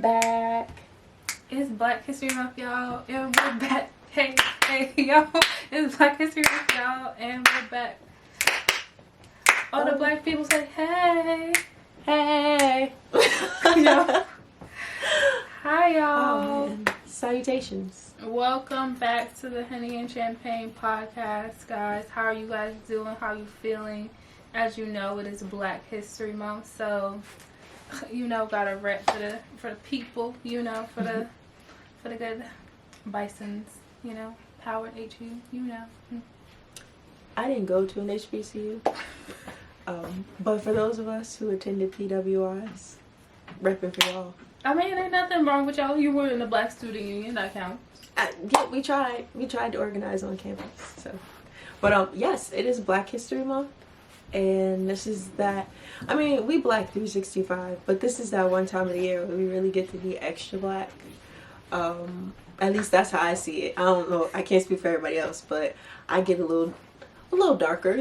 back. It's Black History Month, y'all, and we're back. Hey, y'all. It's Black History Month, y'all, and we're back. All the black people say, hey. Hey. Yo. Hi, y'all. Oh, man. Salutations. Welcome back to the Honey and Champagne podcast, guys. How are you guys doing? How are you feeling? As you know, it is Black History Month, so got a rep for the people, for the good bisons, Howard HU, I didn't go to an HBCU, but for those of us who attended PWIs, repping for y'all. I mean, ain't nothing wrong with y'all. You were in the Black Student Union, that counts. Yeah, we tried to organize on campus. So, but yes, it is Black History Month, and this is that. I mean, we Black 365, but this is that one time of the year where we really get to be extra Black. At least that's how I see it. I don't know. I can't speak for everybody else, but I get a little darker.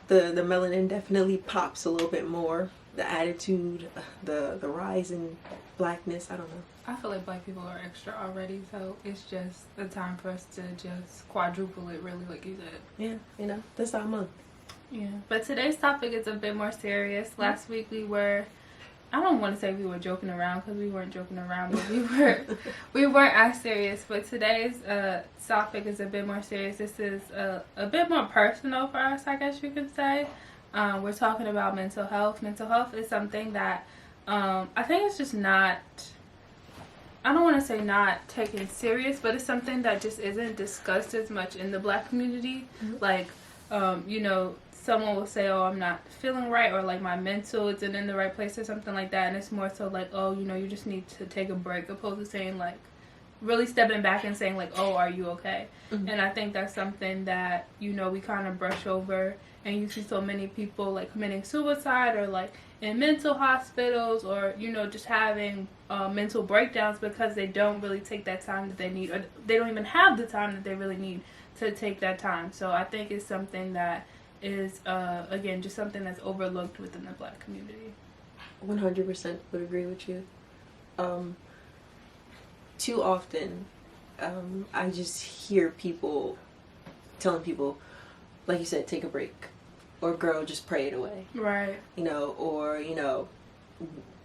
The melanin definitely pops a little bit more. The attitude, the rise in blackness. I don't know. I feel like black people are extra already, so it's just a time for us to just quadruple it, really, like you said. Yeah, this our month. Yeah, but today's topic is a bit more serious. Last week I don't want to say we were joking around, because we weren't joking around, but we weren't as serious. But today's topic is a bit more serious. This is a bit more personal for us, I guess you could say. We're talking about mental health. Mental health is something that I think it's just not, I don't want to say not taken serious, but it's something that just isn't discussed as much in the Black community. Mm-hmm. Like, someone will say, oh, I'm not feeling right, or like my mental isn't in the right place or something like that. And it's more so like, oh, you just need to take a break, opposed to saying like, really stepping back and saying like, oh, are you okay? Mm-hmm. And I think that's something that, we kind of brush over. And you see so many people like committing suicide, or like in mental hospitals, or, just having mental breakdowns because they don't really take that time that they need, or they don't even have the time that they really need to take that time. So I think it's something that is, again, just something that's overlooked within the Black community. 100% would agree with you. Too often, I just hear people telling people, like you said, take a break, or girl, just pray it away. Right. Or,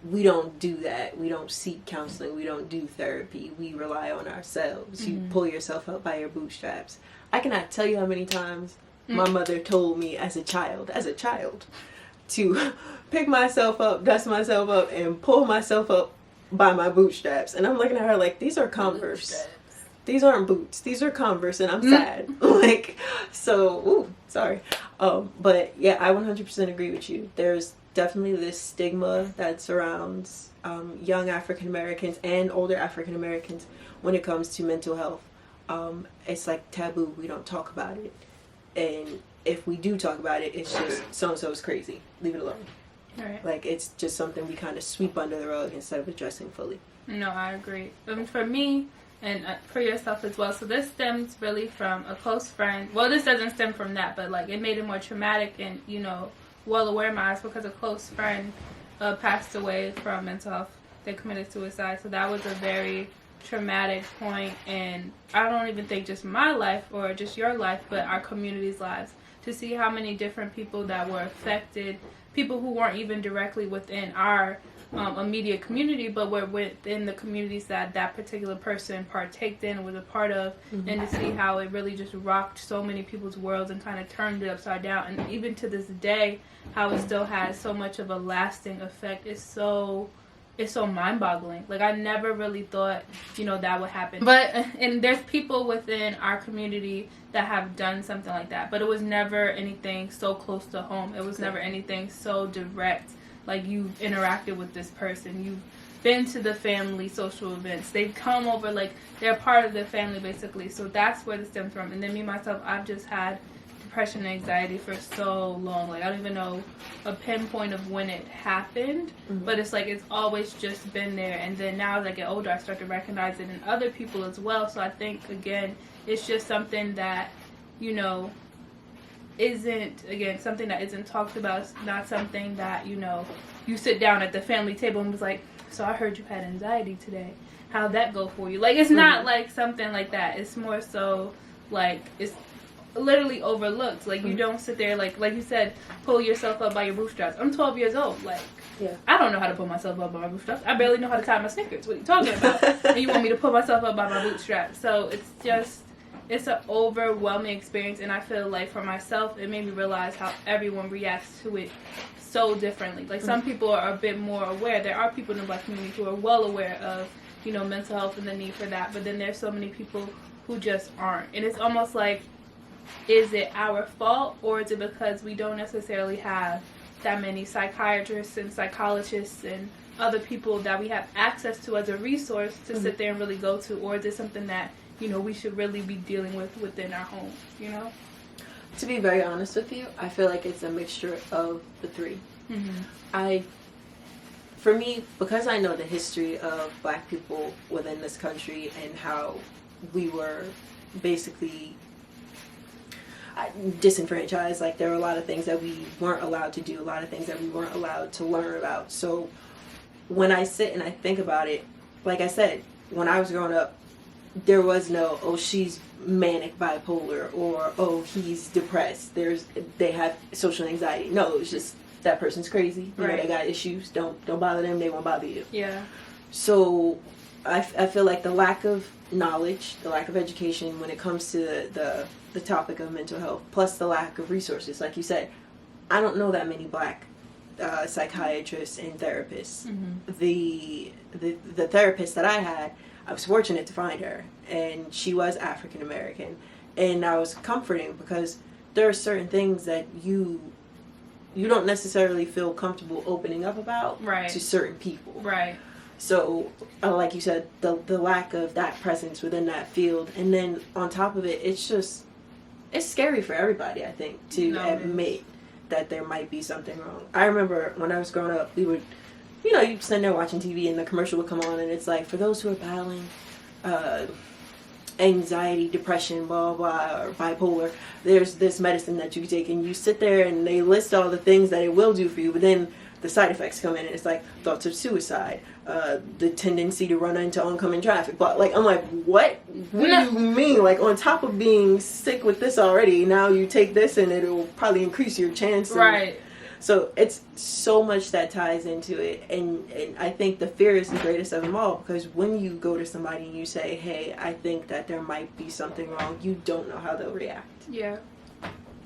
we don't do that. We don't seek counseling. We don't do therapy. We rely on ourselves. Mm-hmm. You pull yourself up by your bootstraps. I cannot tell you how many times my mother told me as a child, to pick myself up, dust myself up, and pull myself up by my bootstraps. And I'm looking at her like, these are Converse. These aren't boots. These are Converse, and I'm sad. Sorry. But yeah, I 100% agree with you. There's definitely this stigma that surrounds young African Americans and older African Americans when it comes to mental health. It's like taboo. We don't talk about it. And if we do talk about it, it's just so-and-so is crazy. Leave it alone. Right. Like, it's just something we kind of sweep under the rug instead of addressing fully. No, I agree. For me, and for yourself as well. So this stems really from a close friend. Well, this doesn't stem from that, but like it made it more traumatic and, well aware of my eyes, because a close friend passed away from mental health. They committed suicide. So that was a very traumatic point, and I don't even think just my life or just your life, but our community's lives, to see how many different people that were affected, people who weren't even directly within our immediate community, but were within the communities that particular person partaked in, was a part of. Mm-hmm. And to see how it really just rocked so many people's worlds and kind of turned it upside down. And even to this day, how it still has so much of a lasting effect is so mind-boggling. Like, I never really thought, that would happen. But, and there's people within our community that have done something like that, but it was never anything so close to home. It was never anything so direct. Like, you've interacted with this person, you've been to the family social events, they've come over, like, they're part of the family, basically. So that's where this stems from. And then me, myself, I've just had depression and anxiety for so long. Like, I don't even know a pinpoint of when it happened, but it's like, it's always just been there. And then now as I get older, I start to recognize it in other people as well. So I think, again, it's just something that, isn't, again, something that isn't talked about. It's not something that, you know, you sit down at the family table and was like, so I heard you had anxiety today. How'd that go for you? Like, it's not like something like that. It's more so like it's literally overlooked. Like, you don't sit there, like you said, pull yourself up by your bootstraps. I'm 12 years old. Like, I don't know how to pull myself up by my bootstraps. I barely know how to tie my Snickers. What are you talking about? And you want me to pull myself up by my bootstraps? So it's just, it's an overwhelming experience. And I feel like for myself, it made me realize how everyone reacts to it so differently. Like, some people are a bit more aware. There are people in the Black community who are well aware of, you know, mental health and the need for that. But then there's so many people who just aren't. And it's almost like, is it our fault, or is it because we don't necessarily have that many psychiatrists and psychologists and other people that we have access to as a resource to sit there and really go to? Or is it something that, you know, we should really be dealing with within our homes, you know? To be very honest with you, I feel like it's a mixture of the three. For me, because I know the history of Black people within this country and how we were basically disenfranchised, like there were a lot of things that we weren't allowed to do, a lot of things that we weren't allowed to learn about. So when I sit and I think about it, like I said, when I was growing up, there was no, oh, she's manic bipolar, or oh, he's depressed. They have social anxiety. No, it was just that person's crazy. You know, they got issues. Don't bother them. They won't bother you. Yeah. So I feel like the lack of knowledge, the lack of education when it comes to the topic of mental health, plus the lack of resources. Like you said, I don't know that many Black psychiatrists and therapists. The therapist that I had, I was fortunate to find her, and she was African American, and I was comforting because there are certain things that you don't necessarily feel comfortable opening up about to certain people. Right. So, like you said, the lack of that presence within that field, and then on top of it, it's scary for everybody, I think, to admit that there might be something wrong. I remember when I was growing up, we would, you know, you'd stand there watching TV and the commercial would come on and it's like, for those who are battling anxiety, depression, blah, blah, blah, or bipolar, there's this medicine that you can take, and you sit there and they list all the things that it will do for you, but then the side effects come in and it's like thoughts of suicide, the tendency to run into oncoming traffic. But like, I'm like, what do you mean? Like, on top of being sick with this already, now you take this and it will probably increase your chance. Right. So it's so much that ties into it. And I think the fear is the greatest of them all, because when you go to somebody and you say, hey, I think that there might be something wrong, you don't know how they'll react. Yeah.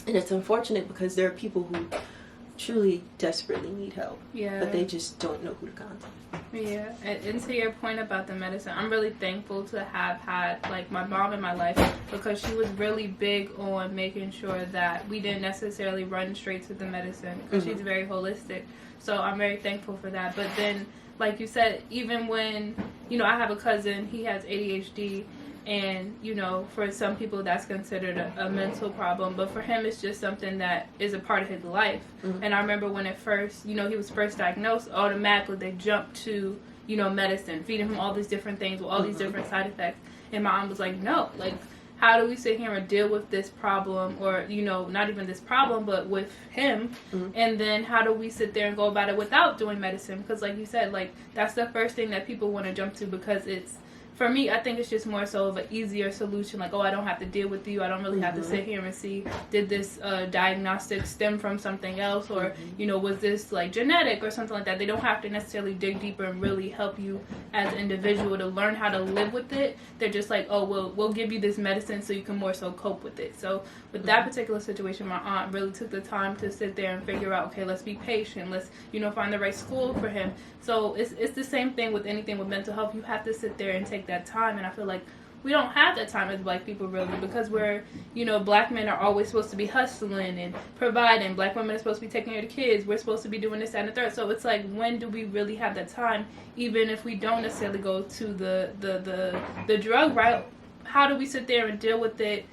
And it's unfortunate because there are people who truly desperately need help, but they just don't know who to contact. Yeah, and to your point about the medicine, I'm really thankful to have had like my mom in my life, because she was really big on making sure that we didn't necessarily run straight to the medicine, because she's very holistic. So I'm very thankful for that. But then, like you said, even when, you know, I have a cousin, he has ADHD, and, you know, for some people that's considered a mental problem, but for him it's just something that is a part of his life. And I remember when it first, you know, he was first diagnosed, automatically they jumped to, you know, medicine, feeding him all these different things with all these different side effects. And my mom was like, no, like, how do we sit here and deal with this problem, or, you know, not even this problem, but with him, and then how do we sit there and go about it without doing medicine? Because like you said, like, that's the first thing that people want to jump to, because it's, for me, I think it's just more so of an easier solution. Like, oh, I don't have to deal with you. I don't really have to sit here and see, did this diagnostic stem from something else? Or, you know, was this, like, genetic or something like that? They don't have to necessarily dig deeper and really help you as an individual to learn how to live with it. They're just like, oh, we'll give you this medicine so you can more so cope with it. So with that particular situation, my aunt really took the time to sit there and figure out, okay, let's be patient. Let's, you know, find the right school for him. So it's the same thing with anything with mental health. You have to sit there and take that time, and I feel like we don't have that time as Black people, really, because we're, you know, Black men are always supposed to be hustling and providing. Black women are supposed to be taking care of the kids. We're supposed to be doing this, that, and the third. So it's like, when do we really have that time, even if we don't necessarily go to the drug route? How do we sit there and deal with it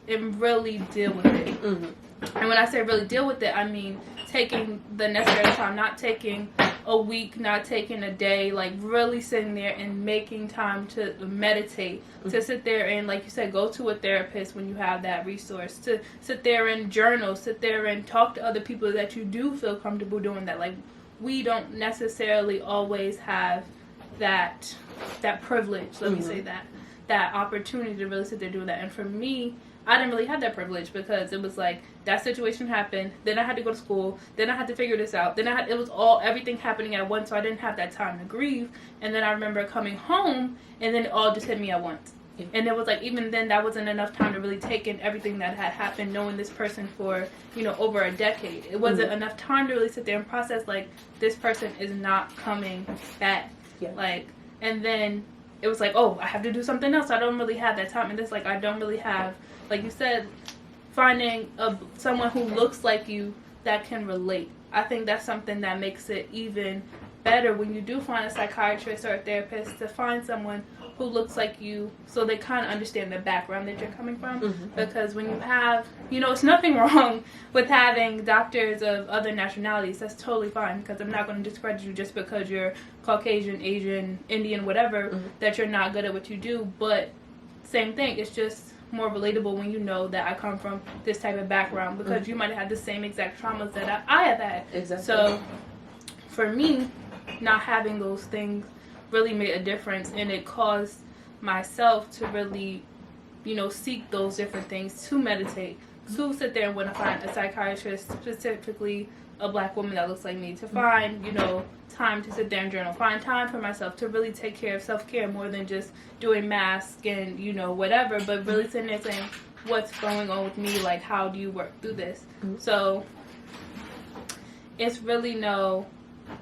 and really deal with it? And when I say really deal with it, I mean taking the necessary time, not taking, a week, not taking a day, like really sitting there and making time to meditate, to sit there and, like you said, go to a therapist when you have that resource, to sit there and journal, sit there and talk to other people that you do feel comfortable doing that. Like, we don't necessarily always have that privilege, let me say that opportunity to really sit there and do that. And for me, I didn't really have that privilege because it was like that situation happened, then I had to go to school, then I had to figure this out, then it was everything happening at once, so I didn't have that time to grieve. And then I remember coming home and then it all just hit me at once. Yeah. And it was like, even then, that wasn't enough time to really take in everything that had happened, knowing this person for, over a decade. It wasn't enough time to really sit there and process, like, this person is not coming back. Yeah. Like, and then it was like, oh, I have to do something else. I don't really have that time. And it's like, I don't really have, like you said, finding someone who looks like you that can relate. I think that's something that makes it even better when you do find a psychiatrist or a therapist, to find someone who looks like you, so they kind of understand the background that you're coming from. Because when you have, it's nothing wrong with having doctors of other nationalities. That's totally fine, because I'm not going to discredit you just because you're Caucasian, Asian, Indian, whatever, that you're not good at what you do. But same thing, it's just more relatable when you know that I come from this type of background, because you might have had the same exact traumas that I have had. Exactly. So for me, not having those things really made a difference, and it caused myself to really, seek those different things, to meditate, to sit there and want to find a psychiatrist, specifically a black woman that looks like me, to find, time to sit there and journal, find time for myself, to really take care of self-care more than just doing masks and, whatever, but really sitting there saying, what's going on with me? Like, how do you work through this? So it's really no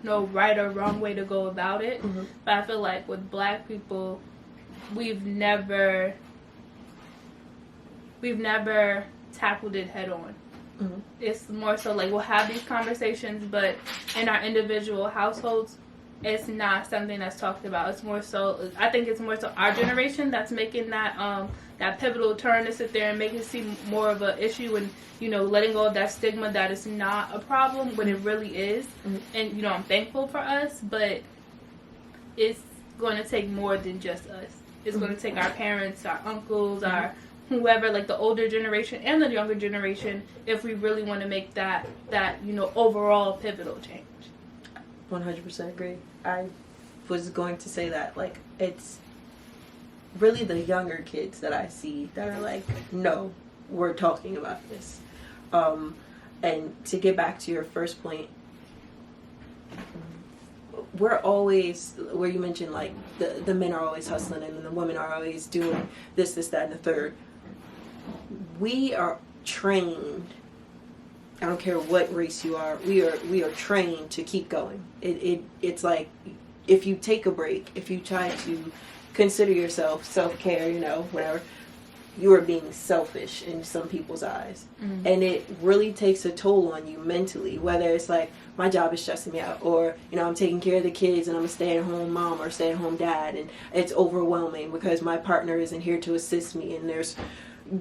right or wrong way to go about it. But I feel like with black people, we've never tackled it head on. It's more so like we'll have these conversations, but in our individual households, it's not something that's talked about. It's more so, I think it's more so our generation that's making that pivotal turn to sit there and make it seem more of an issue, and letting go of that stigma that it's not a problem when it really is. And I'm thankful for us, but it's going to take more than just us. It's going to take our parents, our uncles, our whoever, like the older generation and the younger generation, if we really want to make that overall pivotal change. 100% agree. I was going to say that, like, it's really the younger kids that I see that are like, no, we're talking about this. And to get back to your first point, we're always, where you mentioned, like, the men are always hustling and the women are always doing this, that, and the third. We are trained, I don't care what race you are, we are trained to keep going. It's like, if you take a break, if you try to consider yourself self-care, whatever, you are being selfish in some people's eyes. And it really takes a toll on you mentally, whether it's like, my job is stressing me out, or I'm taking care of the kids and I'm a stay-at-home mom or stay-at-home dad, and it's overwhelming because my partner isn't here to assist me, and there's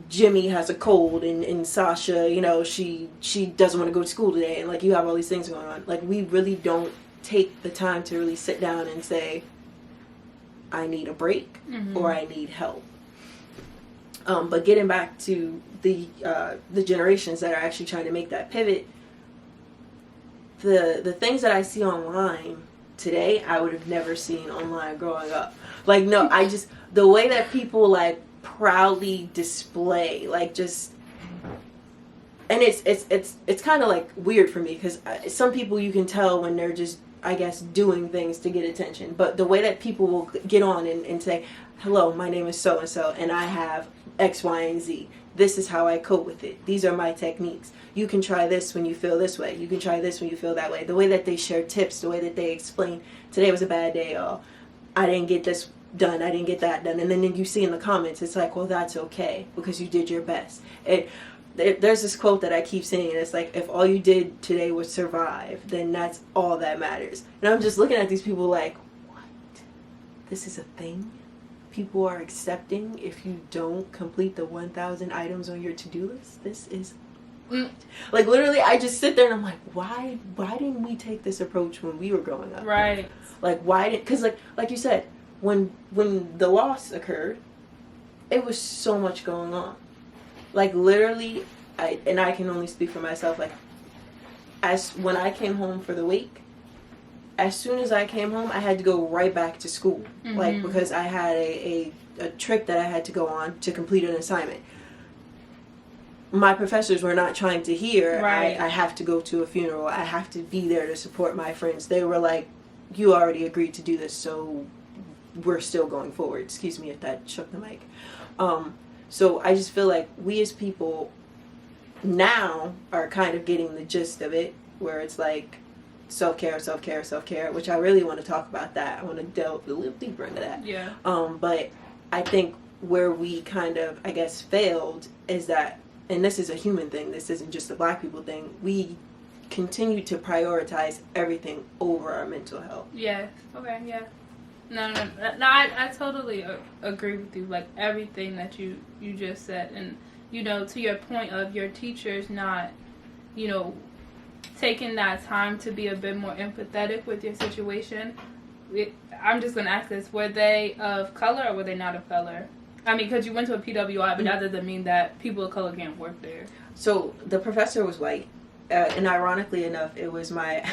Jimmy has a cold, and Sasha, she doesn't want to go to school today, and like, you have all these things going on. Like, we really don't take the time to really sit down and say, I need a break, or I need help. But getting back to the generations that are actually trying to make that pivot, the things that I see online today, I would have never seen online growing up. Like, no, the way that people, like, proudly display, like, just, and it's kind of like weird for me, because some people, you can tell when they're just, I guess, doing things to get attention. But the way that people will get on and say, hello, my name is so and so, and I have X, Y, and Z. This is how I cope with it. These are my techniques. You can try this when you feel this way. You can try this when you feel that way. The way that they share tips, the way that they explain, today was a bad day, y'all. I didn't get this done, I didn't get that done. And then you see in the comments, it's like, well, that's okay, because you did your best. There's this quote that I keep saying, and it's like, if all you did today was survive, then that's all that matters. And I'm just looking at these people like, what? This is a thing? People are accepting if you don't complete the 1,000 items on your to-do list? This is Like, literally, I just sit there and I'm like, why didn't we take this approach when we were growing up? Right. Like, why did, because like you said, when the loss occurred, it was so much going on. Like, literally, I can only speak for myself, like, as when I came home for the week, as soon as I came home, I had to go right back to school. Mm-hmm. Like, because I had a trip that I had to go on to complete an assignment. My professors were not trying to hear, right. I have to go to a funeral. I have to be there to support my friends. They were like, you already agreed to do this, so we're still going forward. Excuse me if that shook the mic. So I just feel like we as people now are kind of getting the gist of it, where it's like self-care, self-care, self-care, which I really want to talk about that. I want to delve a little deeper into that. Yeah. But I think where we kind of, I guess, failed is that, and this is a human thing, this isn't just a black people thing, we continue to prioritize everything over our mental health. Yeah. Okay, yeah. No, I totally agree with you. Like, everything that you just said. And, you know, to your point of your teachers not, you know, taking that time to be a bit more empathetic with your situation. I'm just going to ask this. Were they of color or were they not of color? I mean, because you went to a PWI, but that doesn't mean that people of color can't work there. So the professor was white. And ironically enough, it was my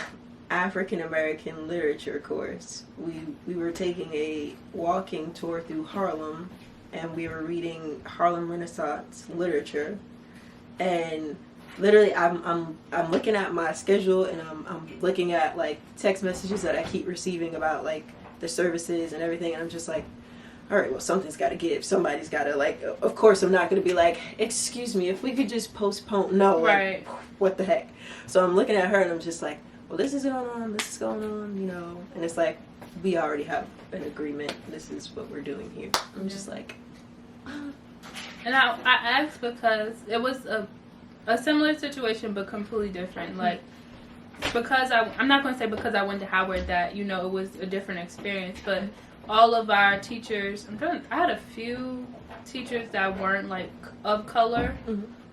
African American literature course. We were taking a walking tour through Harlem, and we were reading Harlem Renaissance literature. And literally, I'm looking at my schedule, and I'm looking at like text messages that I keep receiving about like the services and everything, and I'm just like, all right, well, something's got to give. Somebody's got to, like, of course I'm not going to be like, excuse me, if we could just postpone. No, right. Like, what the heck? So I'm looking at her and I'm just like, well, this is going on, you know. And it's like, we already have an agreement. This is what we're doing here. I'm just like, And I asked because it was a similar situation, but completely different. Like, because I'm not going to say because I went to Howard that, you know, it was a different experience, but all of our teachers, I had a few teachers that weren't like of color,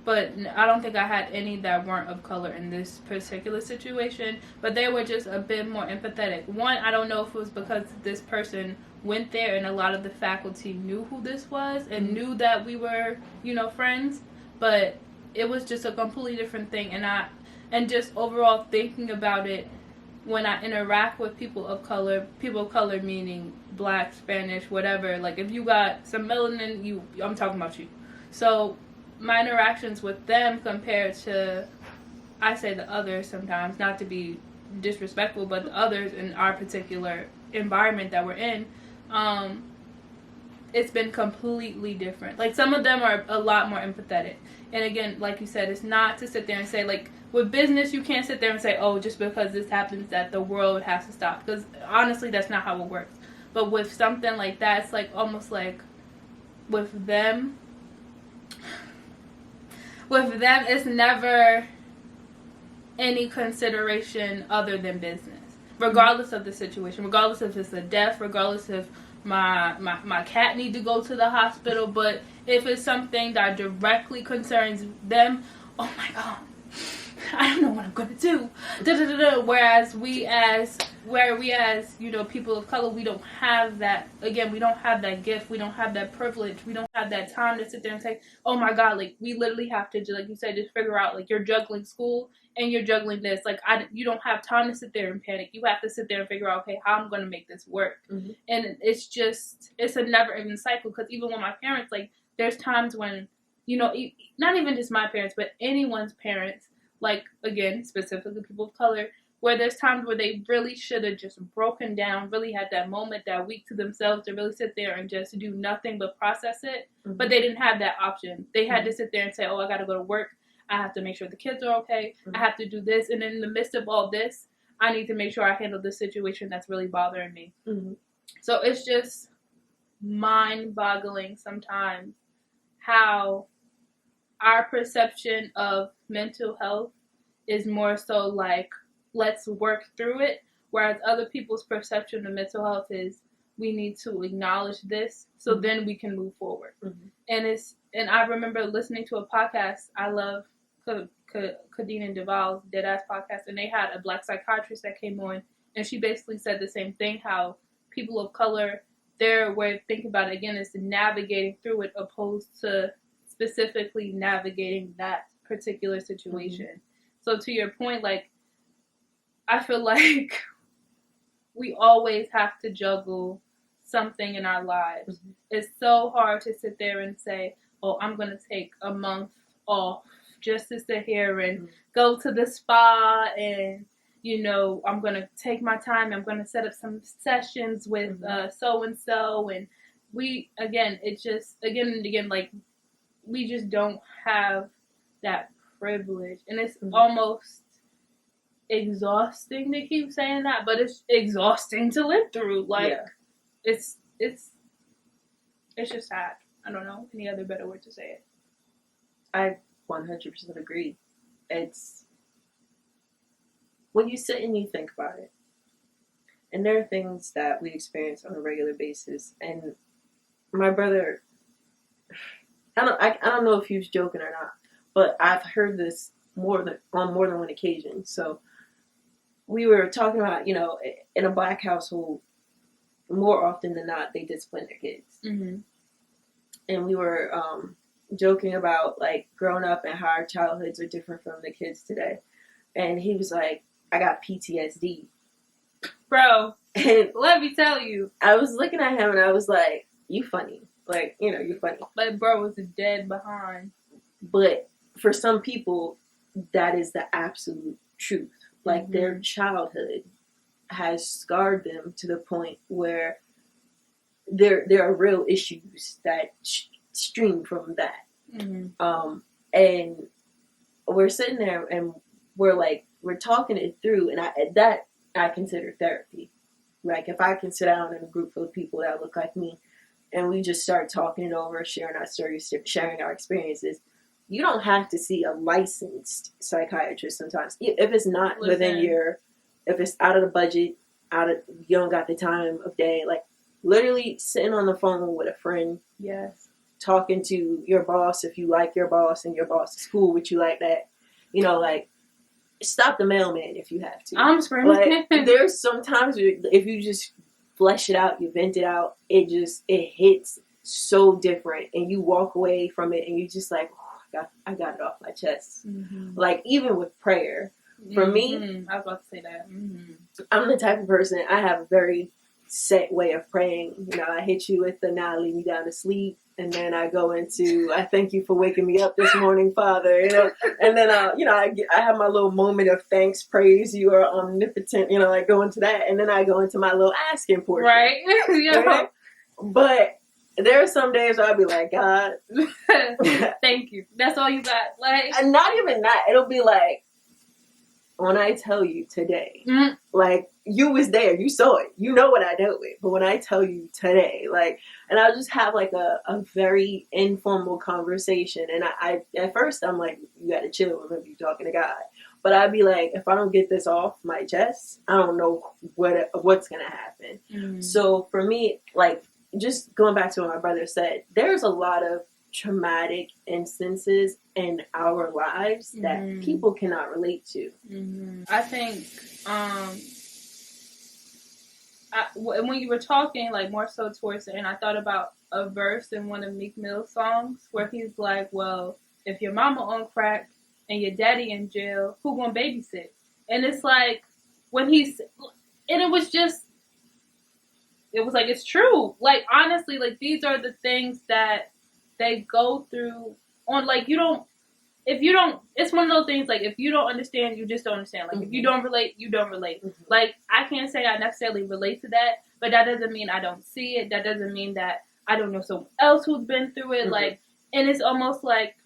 but I don't think I had any that weren't of color in this particular situation, but they were just a bit more empathetic. One, I don't know if it was because this person went there and a lot of the faculty knew who this was and knew that we were, you know, friends, but it was just a completely different thing. And just overall thinking about it, when I interact with people of color meaning black, Spanish, whatever, like if you got some melanin, I'm talking about you. So my interactions with them compared to, I say the others sometimes, not to be disrespectful, but the others in our particular environment that we're in, it's been completely different. Like, some of them are a lot more empathetic. And again, like you said, it's not to sit there and say, like, with business, you can't sit there and say, oh, just because this happens that the world has to stop. Because honestly, that's not how it works. But with something like that, it's like almost like with them, it's never any consideration other than business. Regardless of the situation, regardless if it's a death, regardless if my cat need to go to the hospital, but if it's something that directly concerns them, oh my God, I don't know what I'm gonna do. Whereas we as you know, people of color, we don't have that. Again, we don't have that gift. We don't have that privilege. We don't have that time to sit there and say, oh my God, like we literally have to, like you said, just figure out, like, you're juggling school and you're juggling this. Like, you don't have time to sit there and panic. You have to sit there and figure out, okay, how I'm going to make this work. Mm-hmm. And it's a never ending cycle. Because even with my parents, like, there's times when, you know, not even just my parents, but anyone's parents, like, again, specifically people of color, where there's times where they really should have just broken down, really had that moment, that week to themselves to really sit there and just do nothing but process it. Mm-hmm. But they didn't have that option. They had to sit there and say, oh, I got to go to work. I have to make sure the kids are okay. Mm-hmm. I have to do this. And in the midst of all this, I need to make sure I handle this situation that's really bothering me. Mm-hmm. So it's just mind-boggling sometimes how our perception of mental health is more so like, let's work through it, whereas other people's perception of mental health is, we need to acknowledge this so mm-hmm. then we can move forward. Mm-hmm. And I remember listening to a podcast I love Kadena Duval's Dead Ass podcast, and they had a black psychiatrist that came on, and she basically said the same thing, how people of color, their way of thinking about it, again, is navigating through it opposed to specifically navigating that particular situation. Mm-hmm. So to your point, like, I feel like we always have to juggle something in our lives. Mm-hmm. It's so hard to sit there and say, oh, I'm going to take a month off just to sit here and go to the spa and, you know, I'm going to take my time. I'm going to set up some sessions with so-and-so. And we, again, it just, again and again, like, we just don't have that privilege. And it's almost exhausting to keep saying that, but it's exhausting to live through. Like, it's just sad. I don't know any other better word to say it. I 100% agree. It's when you sit and you think about it, and there are things that we experience on a regular basis. And my brother, I don't know if he was joking or not, but I've heard this on more than one occasion. So we were talking about, you know, in a black household, more often than not, they discipline their kids. Mm-hmm. And we were joking about, like, growing up and how our childhoods are different from the kids today. And he was like, I got PTSD. Bro, and let me tell you. I was looking at him and I was like, you funny. Like, you know, you're funny. But bro was dead behind. But for some people, that is the absolute truth. Like, their childhood has scarred them to the point where there are real issues that stream from that. Mm-hmm. And we're sitting there and we're talking it through, and I consider therapy. Like, if I can sit down in a group full of people that look like me, and we just start talking it over, sharing our stories, sharing our experiences. You don't have to see a licensed psychiatrist sometimes. If it's not within if it's out of the budget, you don't got the time of day, like, literally sitting on the phone with a friend. Yes. Talking to your boss if you like your boss and your boss is cool with you like that. You know, like, stop the mailman if you have to. I'm screaming. Like, there's sometimes if you just flesh it out, you vent it out, it hits so different, and you walk away from it and you just like, oh, I got it off my chest. Mm-hmm. Like, even with prayer, for me, I was about to say that. Mm-hmm. I'm the type of person, I have a very set way of praying. You know, I hit you with the now leave me down to sleep. And then I go into, I thank you for waking me up this morning, Father, you know. And then, you know, I have my little moment of thanks, praise, you are omnipotent, you know, I go into that. And then I go into my little asking portion. Right. Yeah. Okay? But there are some days where I'll be like, God. Thank you. That's all you got. Like, and not even that. It'll be like, when I tell you today, like, you was there, you saw it, you know what I dealt with. But when I tell you today, like, and I'll just have like a very informal conversation. And I at first I'm like, you gotta chill, remember you talking to God. But I'd be like, if I don't get this off my chest, I don't know what's gonna happen. Mm. So for me, like, just going back to what my brother said, there's a lot of traumatic instances in our lives that people cannot relate to. Mm-hmm. I think when you were talking, like, more so towards the end, I thought about a verse in one of Meek Mill's songs where he's like, well, if your mama on crack and your daddy in jail, who gonna babysit? And it's like, and it was like, it's true. Like, honestly, like, these are the things that they go through on, like, it's one of those things, like, if you don't understand, you just don't understand. Like, if you don't relate, you don't relate. Mm-hmm. Like, I can't say I necessarily relate to that, but that doesn't mean I don't see it. That doesn't mean that I don't know someone else who's been through it. Mm-hmm. Like, and it's almost like,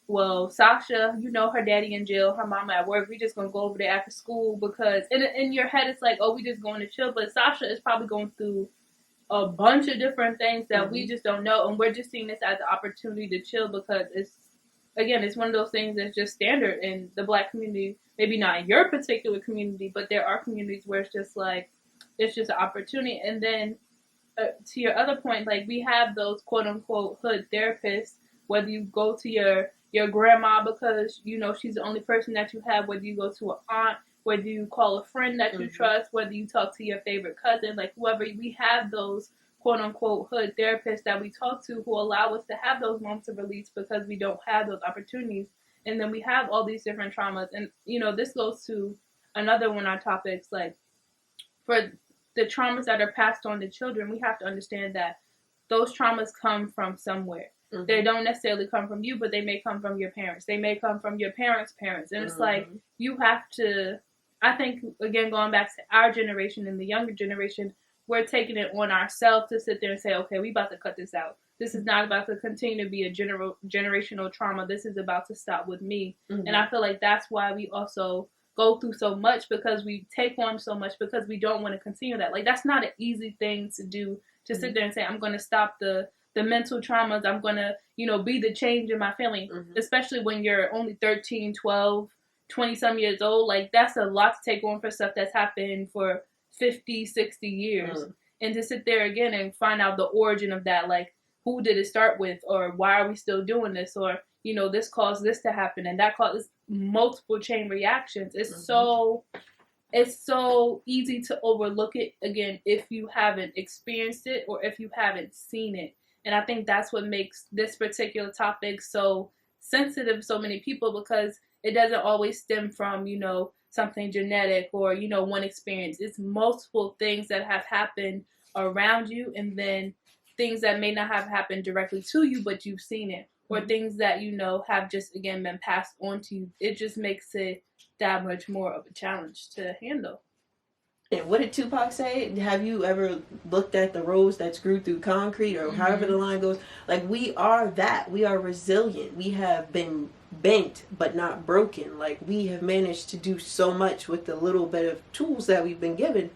well, Sasha, you know, her daddy in jail, her mama at work, we just gonna go over there after school because in your head it's like, oh, we just going to chill. But Sasha is probably going through a bunch of different things that we just don't know, and we're just seeing this as an opportunity to chill because it's one of those things that's just standard in the Black community. Maybe not in your particular community, but there are communities where it's just like, it's just an opportunity. And then to your other point, like, we have those quote unquote hood therapists, whether you go to your your grandma because, you know, she's the only person that you have, whether you go to an aunt, whether you call a friend that you trust, whether you talk to your favorite cousin, like whoever. We have those quote unquote hood therapists that we talk to who allow us to have those moments of release because we don't have those opportunities. And then we have all these different traumas. And, you know, this goes to another one of our topics, like for the traumas that are passed on to children, we have to understand that those traumas come from somewhere. They don't necessarily come from you, but they may come from your parents. They may come from your parents' parents. And it's like, you have to, I think, again, going back to our generation and the younger generation, we're taking it on ourselves to sit there and say, okay, we about to cut this out. This is not about to continue to be a generational trauma. This is about to stop with me. And I feel like that's why we also go through so much, because we take on so much because we don't want to continue that. Like, that's not an easy thing to do, to sit there and say, I'm going to stop the mental traumas. I'm going to, you know, be the change in my family, especially when you're only 13, 12, 20 some years old. Like, that's a lot to take on for stuff that's happened for 50, 60 years. And to sit there again and find out the origin of that, like, who did it start with, or why are we still doing this, or, you know, this caused this to happen and that caused multiple chain reactions. It's so easy to overlook it, again, if you haven't experienced it or if you haven't seen it. And I think that's what makes this particular topic so sensitive to so many people, because it doesn't always stem from, you know, something genetic or, you know, one experience. It's multiple things that have happened around you, and then things that may not have happened directly to you, but you've seen it, or things that, you know, have just, again, been passed on to you. It just makes it that much more of a challenge to handle. And what did Tupac say? Have you ever looked at the rose that's grew through concrete, or however the line goes? Like, we are that. We are resilient. We have been bent but not broken. Like, we have managed to do so much with the little bit of tools that we've been given.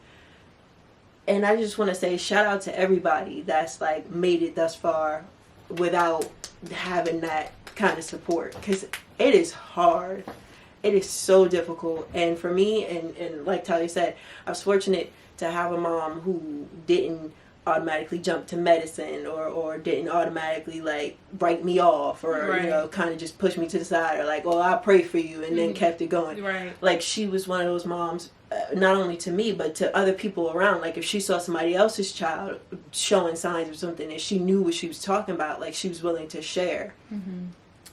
And I just want to say shout out to everybody that's like made it thus far without having that kind of support, because it is hard. It is so difficult. And for me, and like Talia said, I was fortunate to have a mom who didn't automatically jump to medicine, or didn't automatically like write me off, or you know, kind of just push me to the side, or like, oh, I'll pray for you, and then kept it going. Like, she was one of those moms, not only to me but to other people around. Like, if she saw somebody else's child showing signs of something and she knew what she was talking about, like, she was willing to share.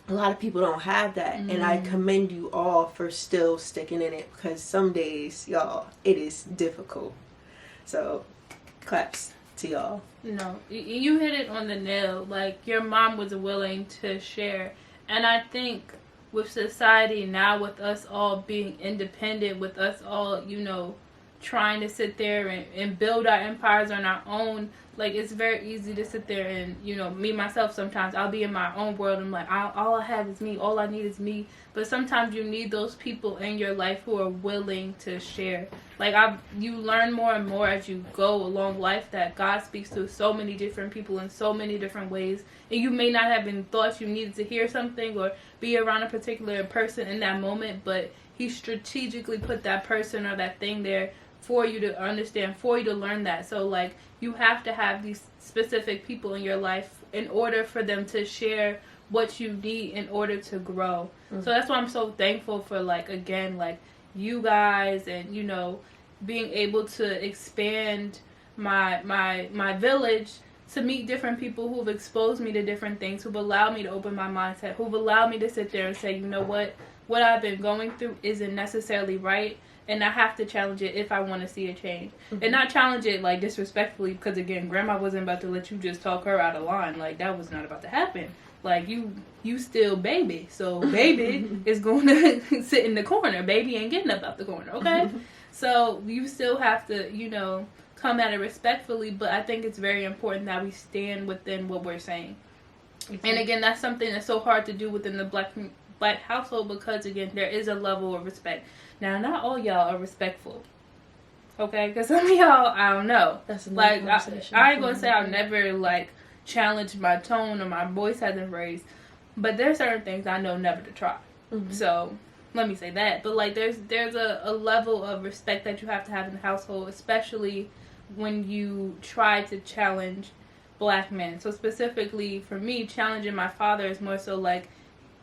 A lot of people don't have that, and I commend you all for still sticking in it, because some days, y'all, it is difficult. So, claps to y'all. No, you hit it on the nail. Like, your mom was willing to share, and I think with society now, with us all being independent, with us all, you know, trying to sit there and build our empires on our own, like, it's very easy to sit there and, you know, me myself, sometimes I'll be in my own world. I'm like, all I have is me, all I need is me. But sometimes you need those people in your life who are willing to share. Like, you learn more and more as you go along life that God speaks to so many different people in so many different ways, and you may not have even thought you needed to hear something or be around a particular person in that moment, but He strategically put that person or that thing there for you to understand, for you to learn that. So, like, you have to have these specific people in your life in order for them to share what you need in order to grow. So that's why I'm so thankful for, like, again, like, you guys, and, you know, being able to expand my village to meet different people who've exposed me to different things, who've allowed me to open my mindset, who've allowed me to sit there and say, you know what I've been going through isn't necessarily right, and I have to challenge it if I want to see a change. And not challenge it, like, disrespectfully, because, again, Grandma wasn't about to let you just talk her out of line. Like, that was not about to happen. Like, you still baby, so baby is going to sit in the corner. Baby ain't getting up out the corner, okay? So you still have to, you know, come at it respectfully, but I think it's very important that we stand within what we're saying. And again, that's something that's so hard to do within the black household, because, again, there is a level of respect. Now, not all y'all are respectful, okay? Because some of y'all, I don't know. That's like, I ain't going to say I'll never, like, challenge my tone or my voice hasn't raised, but there's certain things I know never to try. So, let me say that. But, like, there's a level of respect that you have to have in the household, especially when you try to challenge black men. So, specifically, for me, challenging my father is more so, like,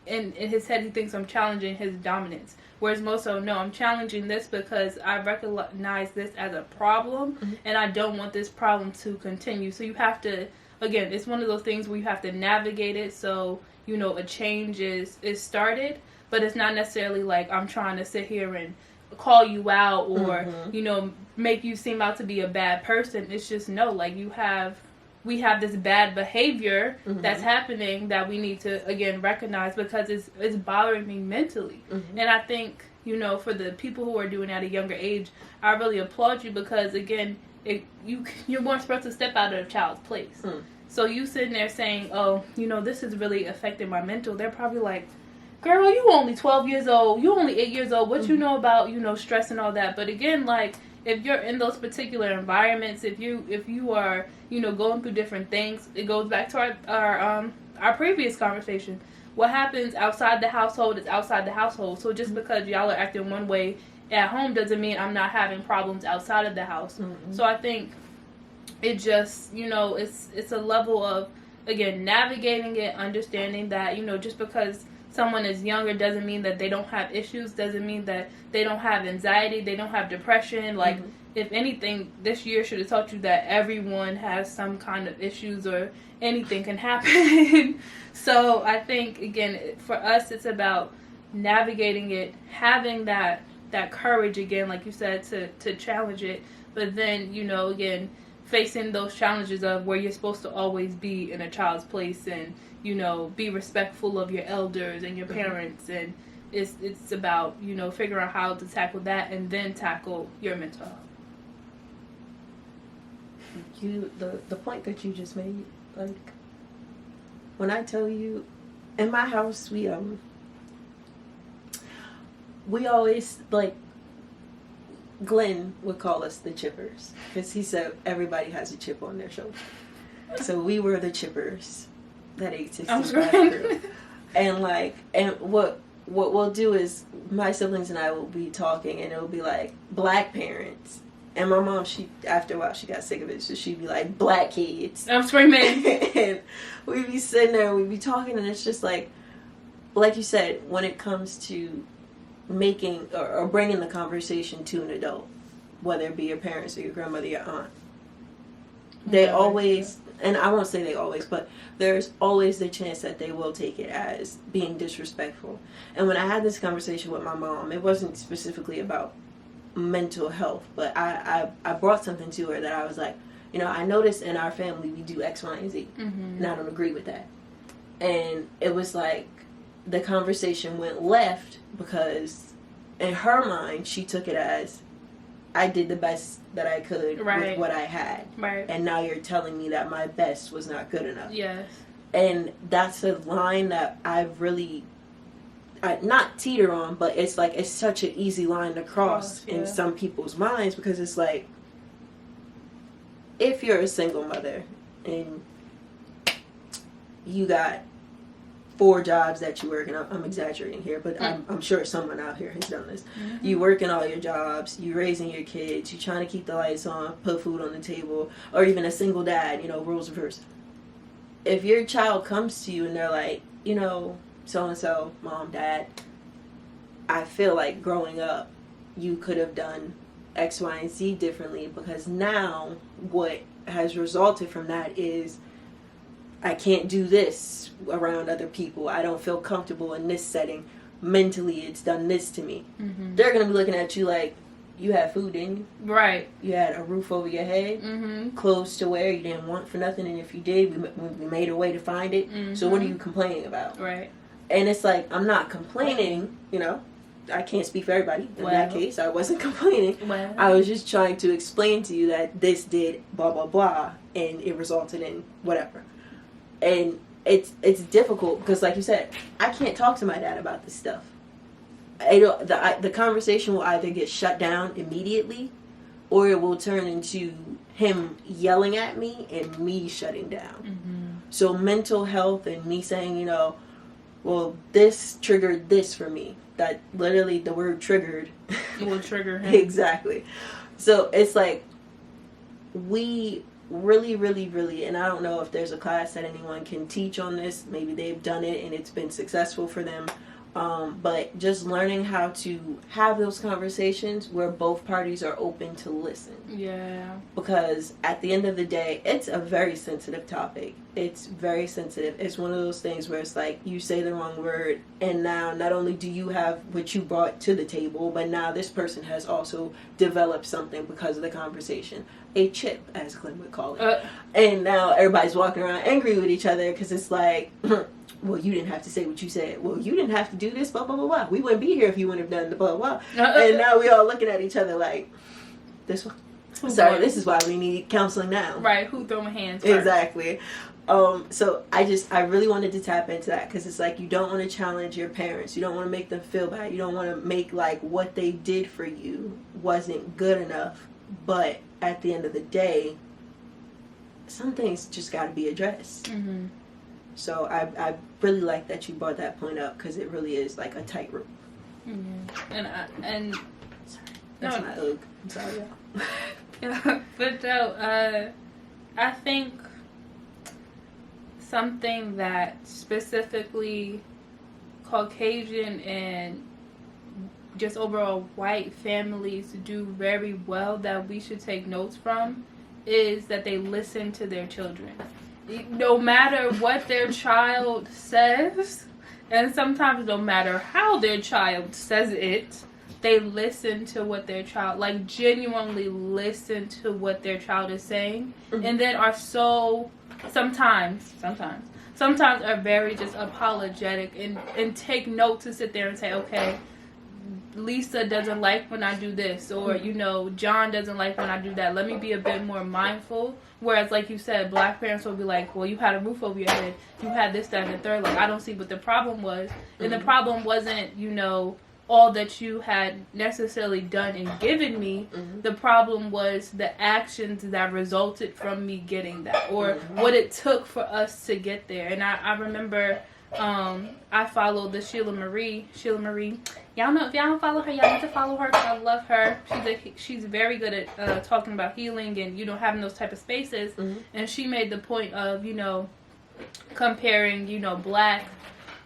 in his head he thinks I'm challenging his dominance. Whereas most so, no, I'm challenging this because I recognize this as a problem, and I don't want this problem to continue. So you have to, again, it's one of those things where you have to navigate it. So, you know, a change is started, but it's not necessarily like I'm trying to sit here and call you out or, you know, make you seem out to be a bad person. It's just, no, like we have this bad behavior that's happening that we need to, again, recognize because it's bothering me mentally. And I think, you know, for the people who are doing it at a younger age, I really applaud you because, again, you weren't supposed to step out of a child's place. So you sitting there saying, oh, you know, this is really affecting my mental. They're probably like, girl, you only 12 years old. You only 8 years old. What you know about, you know, stress and all that? But again, like, if you're in those particular environments, if you are, you know, going through different things, it goes back to our previous conversation. What happens outside the household is outside the household. So just because y'all are acting one way at home doesn't mean I'm not having problems outside of the house. So I think it just, you know, it's a level of, again, navigating it, understanding that, you know, just because someone is younger doesn't mean that they don't have issues, doesn't mean that they don't have anxiety, they don't have depression. Like, if anything, this year should have taught you that everyone has some kind of issues or anything can happen. So I think, again, for us, it's about navigating it, having that courage, again, like you said, to challenge it. But then, you know, again, facing those challenges of where you're supposed to always be in a child's place and, you know, be respectful of your elders and your parents, and it's about, you know, figuring out how to tackle that and then tackle your mental health. The point that you just made, like, when I tell you, in my house we always, like, Glenn would call us the chippers because he said everybody has a chip on their shoulder. So we were the chippers that ate 65 crew. And like, and what we'll do is my siblings and I will be talking and it'll be like black parents. And my mom, after a while she got sick of it, so she'd be like, black kids. I'm screaming. And we'd be sitting there and we'd be talking and it's just like you said, when it comes to making or bringing the conversation to an adult, whether it be your parents or your grandmother, your aunt, they always, and I won't say they always, but there's always the chance that they will take it as being disrespectful. And when I had this conversation with my mom, it wasn't specifically about mental health, but I brought something to her that I was like, you know, I noticed in our family we do X, Y, and Z, and I don't agree with that. And it was like the conversation went left because in her mind she took it as I did the best that I could with what I had. Right. And now you're telling me that my best was not good enough. Yes. And that's a line that I've really, not teeter on, but it's like, it's such an easy line to cross in some people's minds because it's like, if you're a single mother and you got 4 jobs that you work, and I'm exaggerating here, but I'm sure someone out here has done this. You working all your jobs, you raising your kids, you trying to keep the lights on, put food on the table, or even a single dad, you know, roles reversed. If your child comes to you and they're like, you know, so-and-so, mom, dad, I feel like growing up, you could have done X, Y, and Z differently because now what has resulted from that is I can't do this around other people. I don't feel comfortable in this setting. Mentally, it's done this to me. They're going to be looking at you like, you had food, didn't you? Right. You had a roof over your head, clothes to wear, you didn't want for nothing, and if you did, we made a way to find it. So what are you complaining about? Right. And it's like, I'm not complaining, you know. I can't speak for everybody. In that case, I wasn't complaining. I was just trying to explain to you that this did blah, blah, blah, and it resulted in whatever. And it's difficult because, like you said, I can't talk to my dad about this stuff. The conversation will either get shut down immediately, or it will turn into him yelling at me and me shutting down. So mental health and me saying, you know, well, this triggered this for me. That literally the word triggered will trigger him. Exactly. So it's like we really, really, really, and I don't know if there's a class that anyone can teach on this. Maybe they've done it and it's been successful for them. But just learning how to have those conversations where both parties are open to listen. Yeah. Because at the end of the day, it's a very sensitive topic. It's very sensitive. It's one of those things where it's like you say the wrong word, and now not only do you have what you brought to the table, but now this person has also developed something because of the conversation. A chip, as Glenn would call it. And now everybody's walking around angry with each other because it's like, well, you didn't have to say what you said. Well, you didn't have to do this, blah, blah, blah, blah. We wouldn't be here if you wouldn't have done the blah, blah. And now we all looking at each other like, this one? Sorry, this is why we need counseling now. Right, who throwing hands first. Exactly. So I really wanted to tap into that because it's like you don't want to challenge your parents. You don't want to make them feel bad. You don't want to make like what they did for you wasn't good enough. But at the end of the day, some things just got to be addressed. Mm-hmm. So I really like that you brought that point up because it really is like a tightrope. Mm-hmm. And sorry, that's my oak. I'm sorry, y'all. Yeah, but no, I think something that specifically Caucasian and just overall white families do very well that we should take notes from is that they listen to their children. No matter what their child says, and sometimes no matter how their child says it, they listen to what their child, like genuinely listen to what their child is saying, mm-hmm. and then are so, sometimes are very just apologetic and take note to sit there and say, okay, Lisa doesn't like when I do this, or, you know, John doesn't like when I do that. Let me be a bit more mindful. Whereas, like you said, black parents will be like, well, you had a roof over your head. You had this, that, and the third. Like, I don't see what the problem was. And the problem wasn't, you know, all that you had necessarily done and given me. Mm-hmm. The problem was the actions that resulted from me getting that, or what it took for us to get there. And I remember I followed the Sheila Marie. Y'all know, if y'all don't follow her, y'all need to follow her because I love her. She's very good at talking about healing and, you know, having those type of spaces. Mm-hmm. And she made the point of, you know, comparing, you know, black,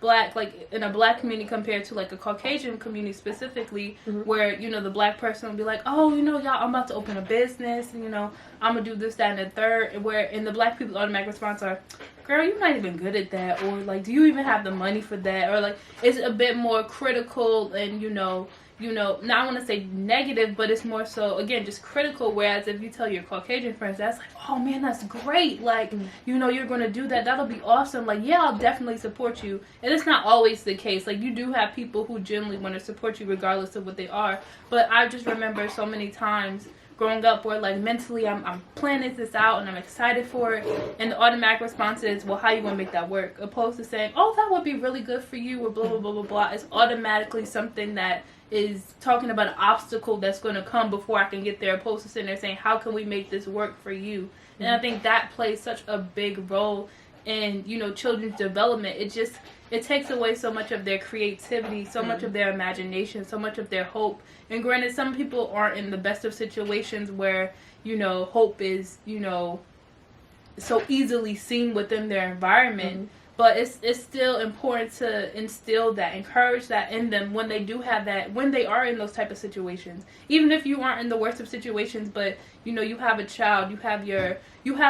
like in a black community compared to like a Caucasian community specifically, mm-hmm. where, you know, the black person will be like, oh, you know, y'all, I'm about to open a business, and, you know, I'm gonna do this, that, and the third, where in the black people's automatic response are, girl, you're not even good at that, or like, do you even have the money for that, or like, it's a bit more critical and, you know, not I want to say negative, but it's more so, again, just critical. Whereas if you tell your Caucasian friends, that's like, oh man, that's great. Like, you know, you're going to do that. That'll be awesome. Like, yeah, I'll definitely support you. And it's not always the case. Like, you do have people who generally want to support you regardless of what they are. But I just remember so many times growing up where, like, mentally I'm planning this out and I'm excited for it. And the automatic response is, well, how are you going to make that work? Opposed to saying, oh, that would be really good for you, or blah, blah, blah, blah, blah. It's automatically something that is talking about an obstacle that's going to come before I can get there, opposed to sitting there saying, how can we make this work for you? Mm-hmm. And I think that plays such a big role in, you know, children's development. It takes away so much of their creativity, so much of their imagination, so much of their hope. And granted, some people aren't in the best of situations where, you know, hope is, you know, so easily seen within their environment. Mm-hmm. But it's still important to instill that, encourage that in them when they do have that, when they are in those type of situations. Even if you aren't in the worst of situations, but, you know, you have a child, you have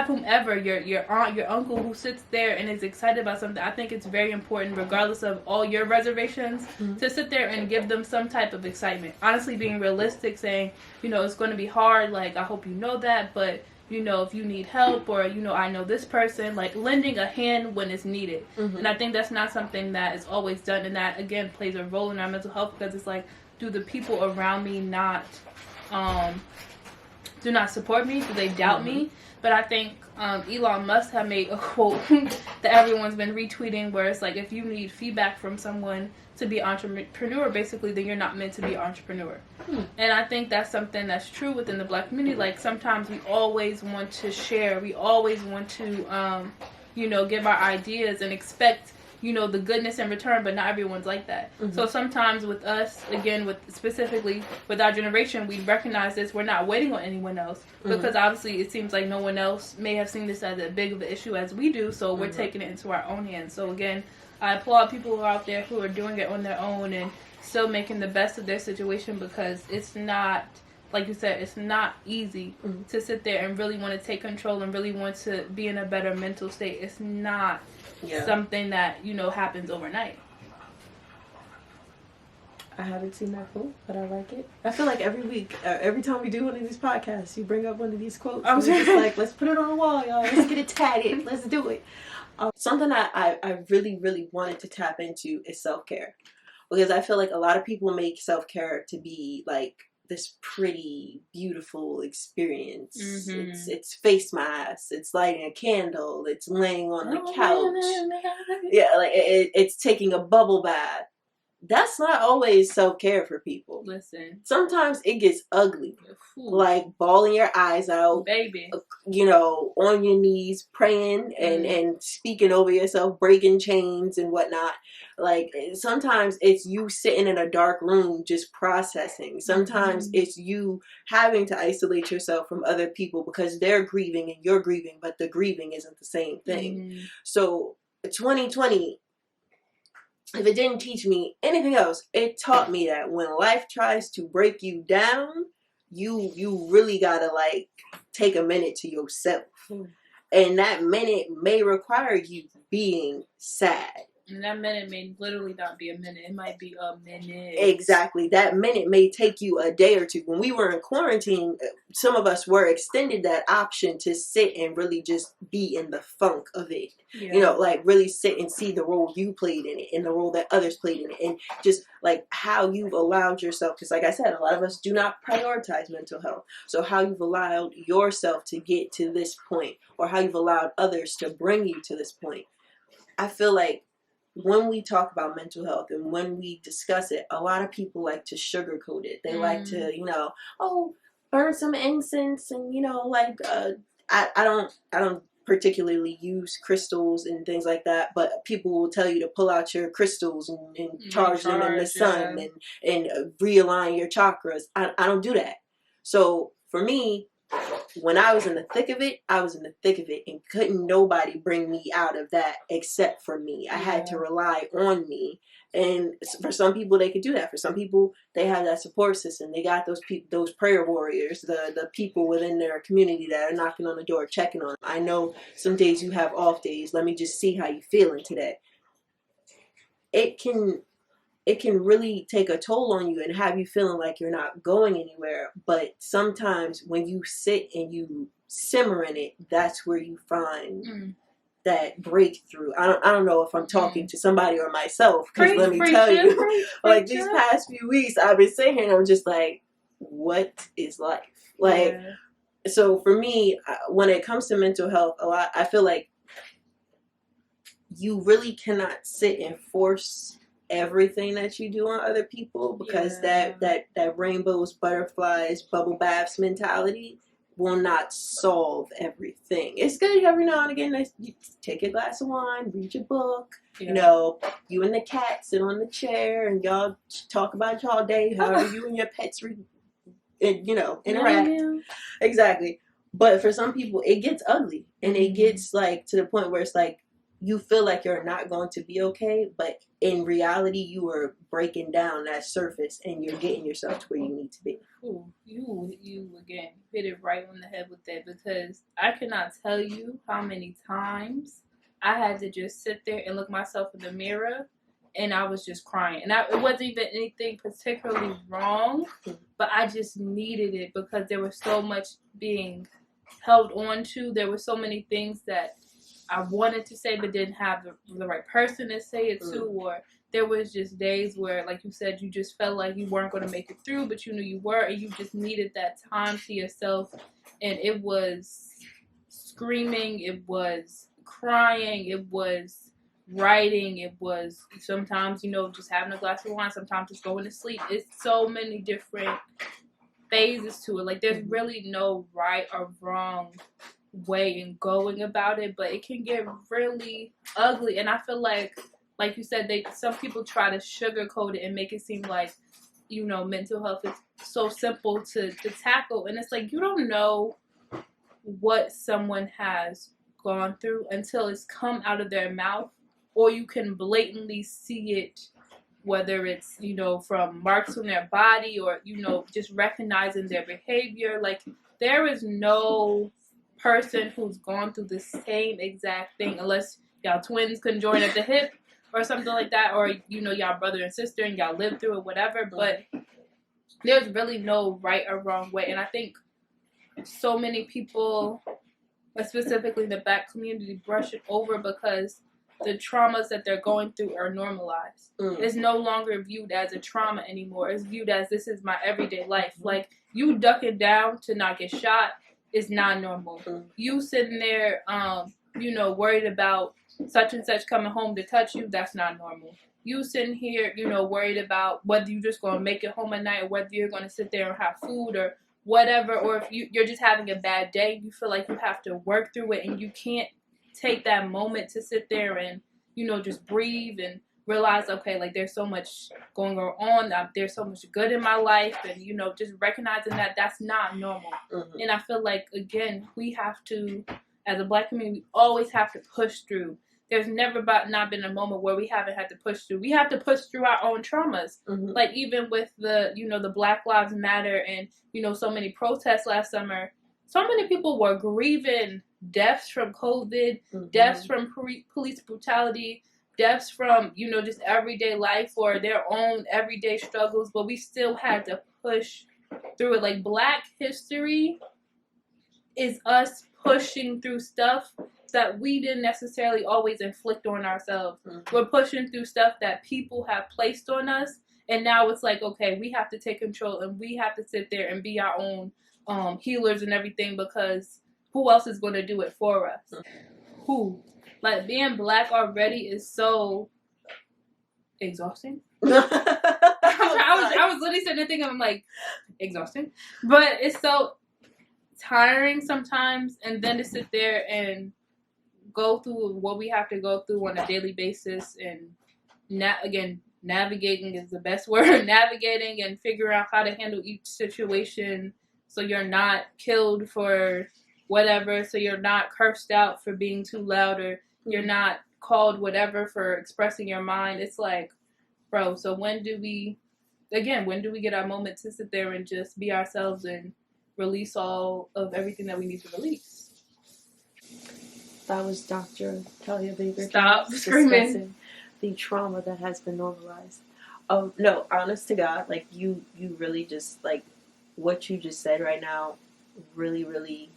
whomever, your aunt, your uncle who sits there and is excited about something. I think it's very important, regardless of all your reservations, mm-hmm. to sit there and give them some type of excitement. Honestly, being realistic, saying, you know, it's going to be hard, like, I hope you know that, but, you know, if you need help, or, you know, I know this person, like, lending a hand when it's needed. Mm-hmm. And I think that's not something that is always done, and that, again, plays a role in our mental health, because it's like, do the people around me do not support me? Do they doubt mm-hmm. me? But I think Elon Musk have made a quote that everyone's been retweeting, where it's like, if you need feedback from someone to be an entrepreneur, basically, then you're not meant to be an entrepreneur. And I think that's something that's true within the black community. Like, sometimes we always want to share. We always want to, you know, give our ideas and expect you know, the goodness in return, but not everyone's like that. Mm-hmm. So sometimes with us, again, with specifically with our generation, we recognize this. We're not waiting on anyone else because obviously it seems like no one else may have seen this as a big of an issue as we do. So we're taking it into our own hands. So again, I applaud people who are out there who are doing it on their own and still making the best of their situation, because it's not, like you said, it's not easy to sit there and really want to take control and really want to be in a better mental state. It's not something that, you know, happens overnight. I haven't seen that quote, but I like it. I feel like every week, every time we do one of these podcasts, you bring up one of these quotes. I'm just like, let's put it on the wall, y'all. Let's get it tatted. Let's do it. Something that I really, really wanted to tap into is self-care. Because I feel like a lot of people make self-care to be like this pretty, beautiful experience. Mm-hmm. It's face masks, it's lighting a candle, it's laying on the couch. Yeah, like it's taking a bubble bath. That's not always self-care for people. Listen. Sometimes it gets ugly. Ooh. Like bawling your eyes out. Baby. You know, on your knees, praying and speaking over yourself, breaking chains and whatnot. Like, sometimes it's you sitting in a dark room just processing. Sometimes it's you having to isolate yourself from other people because they're grieving and you're grieving, but the grieving isn't the same thing. So, 2020... if it didn't teach me anything else, it taught me that when life tries to break you down, you really gotta like take a minute to yourself. And that minute may require you being sad. And that minute may literally not be a minute. It might be a minute. Exactly. That minute may take you a day or two. When we were in quarantine, some of us were extended that option to sit and really just be in the funk of it. Yeah. You know, like really sit and see the role you played in it and the role that others played in it. And just like how you've allowed yourself, because like I said, a lot of us do not prioritize mental health. So how you've allowed yourself to get to this point, or how you've allowed others to bring you to this point. I feel like when we talk about mental health and when we discuss it, a lot of people like to sugarcoat it. They like to, you know, burn some incense and, you know, like, I don't particularly use crystals and things like that, but people will tell you to pull out your crystals and charge them in the sun and realign your chakras. I don't do that. So for me, when I was in the thick of it, I was in the thick of it, and couldn't nobody bring me out of that except for me. I had to rely on me. And for some people, they could do that. For some people, they have that support system. They got those prayer warriors, the people within their community that are knocking on the door, checking on them. I know some days you have off days. Let me just see how you feeling today. It can really take a toll on you and have you feeling like you're not going anywhere. But sometimes when you sit and you simmer in it, that's where you find that breakthrough. I don't know if I'm talking to somebody or myself, because let me tell you, like these past few weeks, I've been sitting here and I'm just like, what is life? Like, so for me, when it comes to mental health, I feel like you really cannot sit and force everything that you do on other people, because that rainbows, butterflies, bubble baths mentality will not solve everything. It's good every now and again that you take a glass of wine, read your book, you know, you and the cat sit on the chair and y'all talk about y'all day, however you and your pets you know, interact. Exactly. But for some people it gets ugly, and it gets like to the point where it's like you feel like you're not going to be okay, but in reality, you are breaking down that surface and you're getting yourself to where you need to be. Ooh, you again hit it right on the head with that, because I cannot tell you how many times I had to just sit there and look myself in the mirror and I was just crying. And it wasn't even anything particularly wrong, but I just needed it because there was so much being held on to. There were so many things that I wanted to say but didn't have the right person to say it to, or there was just days where, like you said, you just felt like you weren't going to make it through, but you knew you were, and you just needed that time to yourself. And it was screaming, it was crying, it was writing, it was sometimes, you know, just having a glass of wine, sometimes just going to sleep. It's so many different phases to it. Like, there's really no right or wrong way in going about it, but it can get really ugly. And I feel like like you said, some people try to sugarcoat it and make it seem like, mental health is so simple to tackle. And it's like, you don't know what someone has gone through until it's come out of their mouth, or you can blatantly see it, whether it's, from marks on their body or, just recognizing their behavior. Like, there is no person who's gone through the same exact thing, unless y'all twins conjoin at the hip or something like that, or, y'all brother and sister and y'all lived through it, whatever. But there's really no right or wrong way. And I think so many people, specifically the Black community, brush it over because the traumas that they're going through are normalized. It's no longer viewed as a trauma anymore. It's viewed as, this is my everyday life. Like, you ducking down to not get shot is not normal. You sitting there, worried about such and such coming home to touch you, that's not normal. You sitting here, worried about whether you're just going to make it home at night, or whether you're going to sit there and have food or whatever, or if you're just having a bad day, you feel like you have to work through it, and you can't take that moment to sit there and, just breathe and realize, okay, like, there's so much going on, there's so much good in my life, and, just recognizing that that's not normal. And I feel like, again, we have to, as a Black community, we always have to push through. There's never not been a moment where we haven't had to push through. We have to push through our own traumas. Like, even with the, the Black Lives Matter and, so many protests last summer, so many people were grieving deaths from COVID, deaths from police brutality, deaths from, just everyday life or their own everyday struggles, but we still had to push through it. Like, Black history is us pushing through stuff that we didn't necessarily always inflict on ourselves. We're pushing through stuff that people have placed on us, and now it's like, okay, we have to take control, and we have to sit there and be our own healers and everything, because who else is going to do it for us? Who? Like, being Black already is so exhausting. I was literally sitting there thinking, I'm like, exhausting, but it's so tiring sometimes. And then to sit there and go through what we have to go through on a daily basis, and navigating is the best word. Navigating and figuring out how to handle each situation, so you're not killed for whatever, so you're not cursed out for being too loud, or you're not called whatever for expressing your mind. It's like, bro, so when do we get our moment to sit there and just be ourselves and release all of everything that we need to release? That was Dr. Talia Baker. Stop screaming. The trauma that has been normalized. Oh, no, honest to God, like, you really just, like, what you just said right now, really, really,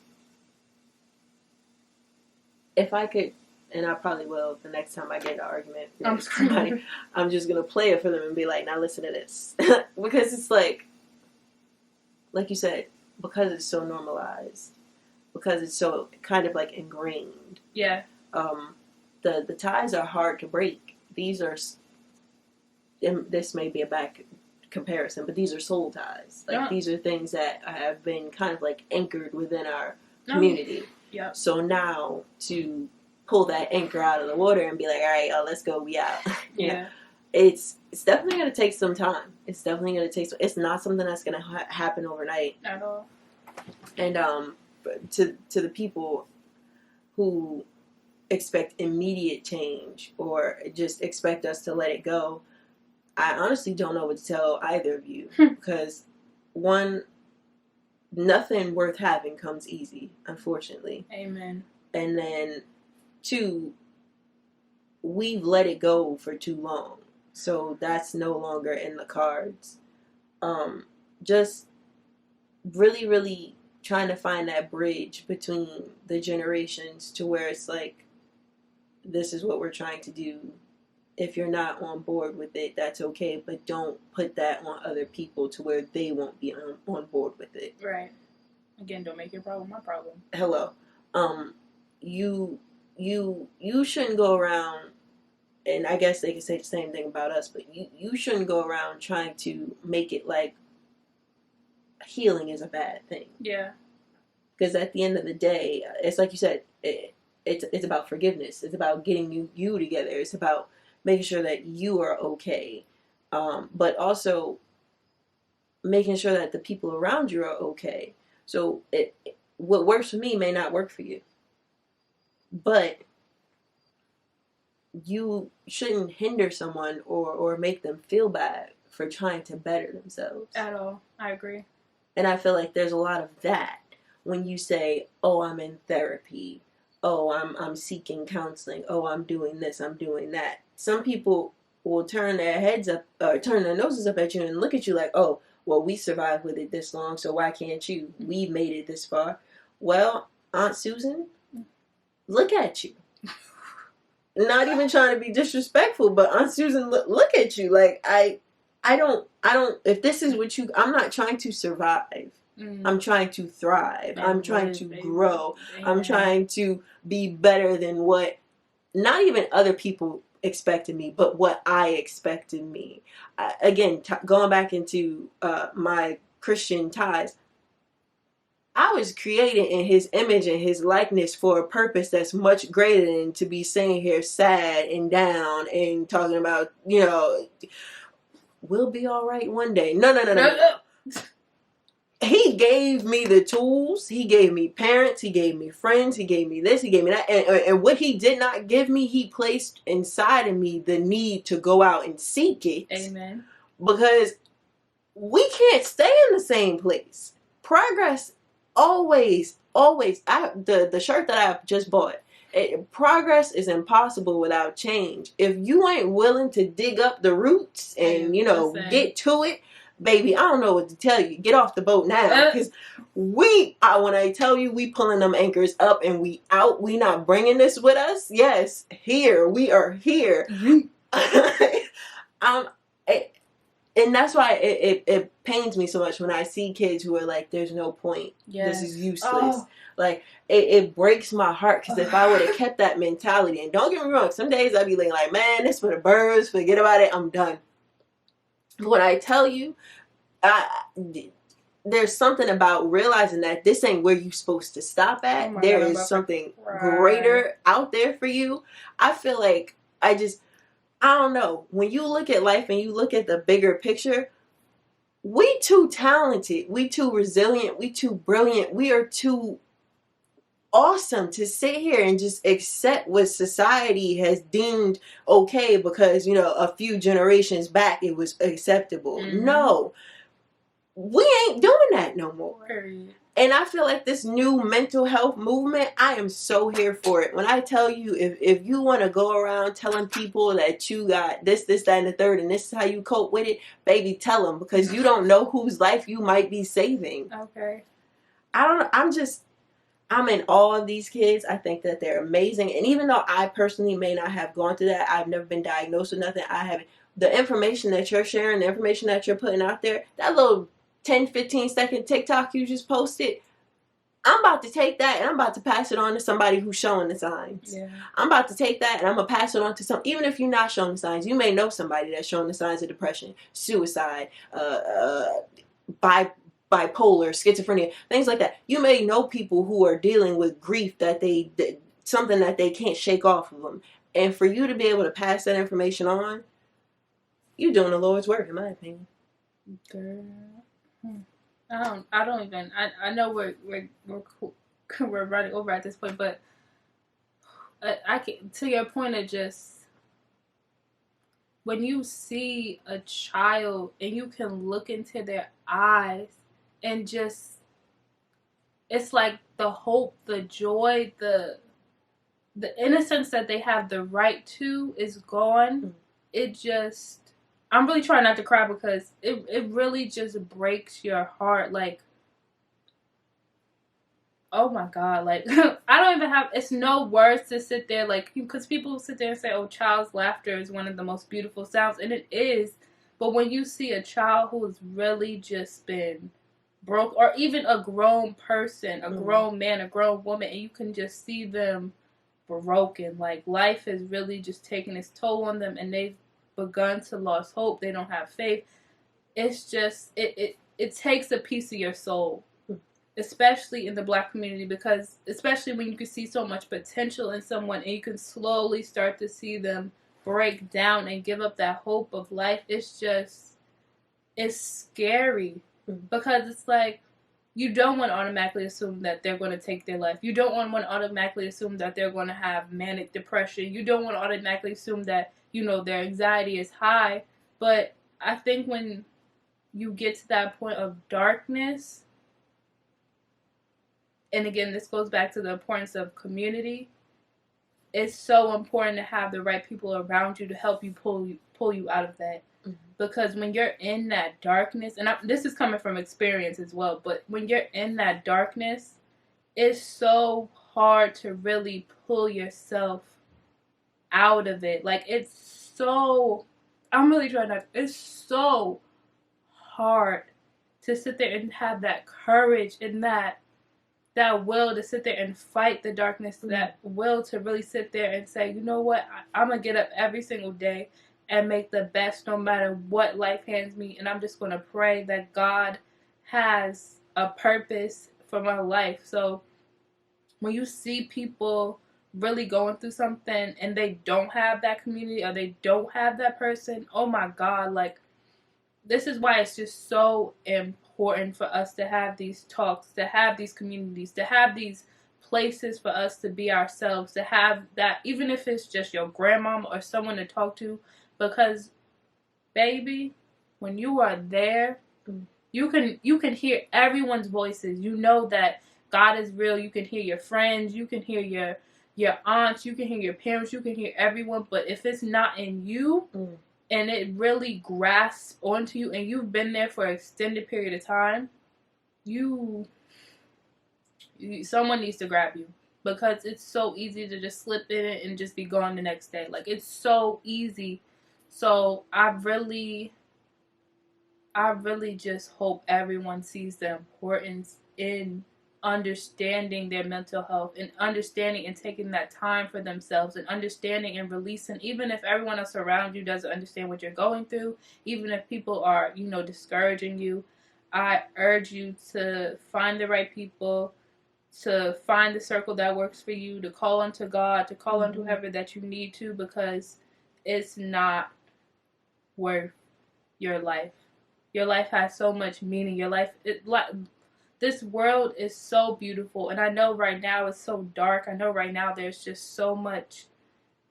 if I could, and I probably will the next time I get in an argument with somebody, I'm just going to play it for them and be like, now listen to this. Because it's like you said, because it's so normalized, because it's so kind of like ingrained. Yeah. The ties are hard to break. These are, and this may be a bad comparison, but these are soul ties. Like, these are things that have been kind of like anchored within our community. Yeah. So now to pull that anchor out of the water and be like, all right, let's go, we out. Yeah. It's definitely going to take some time. It's definitely going to take it's not something that's going to happen overnight. At all. And to the people who expect immediate change or just expect us to let it go, I honestly don't know what to tell either of you. Because one, nothing worth having comes easy, unfortunately. Amen. And then two, we've let it go for too long. So that's no longer in the cards. Just really, really trying to find that bridge between the generations to where it's like, this is what we're trying to do. If you're not on board with it, that's okay, but don't put that on other people to where they won't be on board with it. Right. Again, don't make your problem my problem. Hello. You shouldn't go around, and I guess they could say the same thing about us, but you shouldn't go around trying to make it like healing is a bad thing. Yeah. Because at the end of the day, it's like you said, it's about forgiveness. It's about getting you together. It's about making sure that you are okay, but also making sure that the people around you are okay. So what works for me may not work for you, but you shouldn't hinder someone or make them feel bad for trying to better themselves. At all. I agree. And I feel like there's a lot of that when you say, "Oh, I'm in therapy. Oh, I'm seeking counseling. Oh, I'm doing this. I'm doing that." Some people will turn their heads up, or turn their noses up at you and look at you like, "Oh, well, we survived with it this long, so why can't you? We've made it this far." Well, Aunt Susan, look at you. Not even trying to be disrespectful, but Aunt Susan, look at you. Like I don't. If this is what you, I'm not trying to survive. I'm trying to thrive. I'm trying to grow. I'm trying to be better than what not even other people expected me, but what I expected me. Again, going back into my Christian ties, I was created in his image and his likeness for a purpose that's much greater than to be sitting here sad and down and talking about, we'll be all right one day. No. He gave me the tools. He gave me parents. He gave me friends. He gave me this. He gave me that. And what he did not give me, he placed inside of me the need to go out and seek it. Amen. Because we can't stay in the same place. Progress always. The shirt that I just bought. Progress is impossible without change. If you ain't willing to dig up the roots and get to it, baby, I don't know what to tell you. Get off the boat now, because when I tell you we pulling them anchors up and we out, we not bringing this with us. Yes, we are here. And that's why it pains me so much when I see kids who are like, "There's no point. Yes. This is useless." Oh. Like it breaks my heart, because if I would have kept that mentality, and don't get me wrong, some days I'd be like, "Man, this for the birds. Forget about it. I'm done." When I tell you, there's something about realizing that this ain't where you're supposed to stop at. There is something greater out there for you. I feel like I don't know. When you look at life and you look at the bigger picture, we too talented, we too resilient, we too brilliant, we are too awesome to sit here and just accept what society has deemed okay because, a few generations back it was acceptable. Mm-hmm. No, we ain't doing that no more. Period. And I feel like this new mental health movement, I am so here for it. When I tell you, if you want to go around telling people that you got this, that, and the third, and this is how you cope with it, baby, tell them, because you don't know whose life you might be saving. Okay. I don't know. I'm in awe of these kids. I think that they're amazing. And even though I personally may not have gone through that, I've never been diagnosed with nothing. I haven't. The information that you're sharing, the information that you're putting out there, that little 10, 15-second TikTok you just posted, I'm about to take that and I'm about to pass it on to somebody who's showing the signs. Yeah. I'm about to take that and I'm going to pass it on to even if you're not showing the signs, you may know somebody that's showing the signs of depression, suicide, bipolar, schizophrenia, things like that. You may know people who are dealing with grief something that they can't shake off of them. And for you to be able to pass that information on, you're doing the Lord's work, in my opinion. Girl. I don't even. I know we're running over at this point, but I can, to your point of just when you see a child and you can look into their eyes and just, it's like the hope, the joy, the innocence that they have the right to is gone. Mm-hmm. It just. I'm really trying not to cry because it really just breaks your heart. Like, oh my God. Like, I don't even have, it's no words to sit there. Like, because people sit there and say, oh, child's laughter is one of the most beautiful sounds. And it is. But when you see a child who has really just been broke, or even a grown person, a grown man, a grown woman, and you can just see them broken. Like, life has really just taken its toll on them, and they've begun to lose hope. They don't have faith. It's just it takes a piece of your soul, especially in the Black community, because especially when you can see so much potential in someone and you can slowly start to see them break down and give up that hope of life, it's scary. Because it's like, you don't want to automatically assume that they're going to take their life. You don't want to automatically assume that they're going to have manic depression. You don't want to automatically assume that, their anxiety is high. But I think when you get to that point of darkness, and again, this goes back to the importance of community, it's so important to have the right people around you to help you pull you out of that. Because when you're in that darkness, and this is coming from experience as well, but when you're in that darkness, it's so hard to really pull yourself out of it. Like, I'm really trying not, it's so hard to sit there and have that courage and that will to sit there and fight the darkness, that will to really sit there and say, you know what, I'm going to get up every single day and make the best no matter what life hands me. And I'm just going to pray that God has a purpose for my life. So when you see people really going through something and they don't have that community or they don't have that person, oh my God, like, this is why it's just so important for us to have these talks, to have these communities, to have these places for us to be ourselves, to have that, even if it's just your grandmama or someone to talk to. Because, baby, when you are there, you can hear everyone's voices. You know that God is real. You can hear your friends. You can hear your aunts. You can hear your parents. You can hear everyone. But if it's not in you, and it really grasps onto you, and you've been there for an extended period of time, someone needs to grab you. Because it's so easy to just slip in it and just be gone the next day. Like, it's so easy. So I really just hope everyone sees the importance in understanding their mental health, and understanding and taking that time for themselves, and understanding and releasing, even if everyone else around you doesn't understand what you're going through, even if people are, discouraging you. I urge you to find the right people, to find the circle that works for you, to call unto God, to call unto whoever that you need to, because it's not worth your life. Your life has so much meaning. This world is so beautiful, and I know right now it's so dark. I know right now there's just so much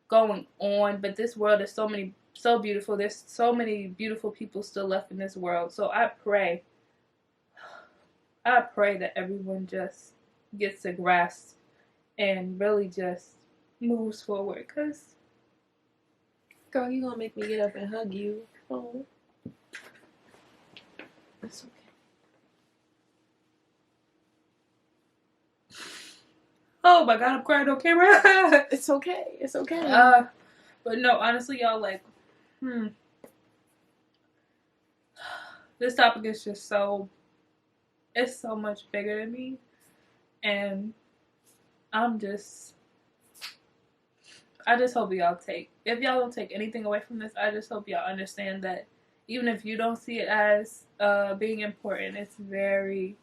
going on, but this world is so beautiful. There's so many beautiful people still left in this world. So I pray that everyone just gets a grasp and really just moves forward. Cause, girl, you gonna make me get up and hug you. Oh, that's okay. Oh my God, I'm crying on camera. It's okay. It's okay. But no, honestly, y'all, like, this topic is just it's so much bigger than me. And I just hope if y'all don't take anything away from this, I just hope y'all understand that even if you don't see it as being important, it's very,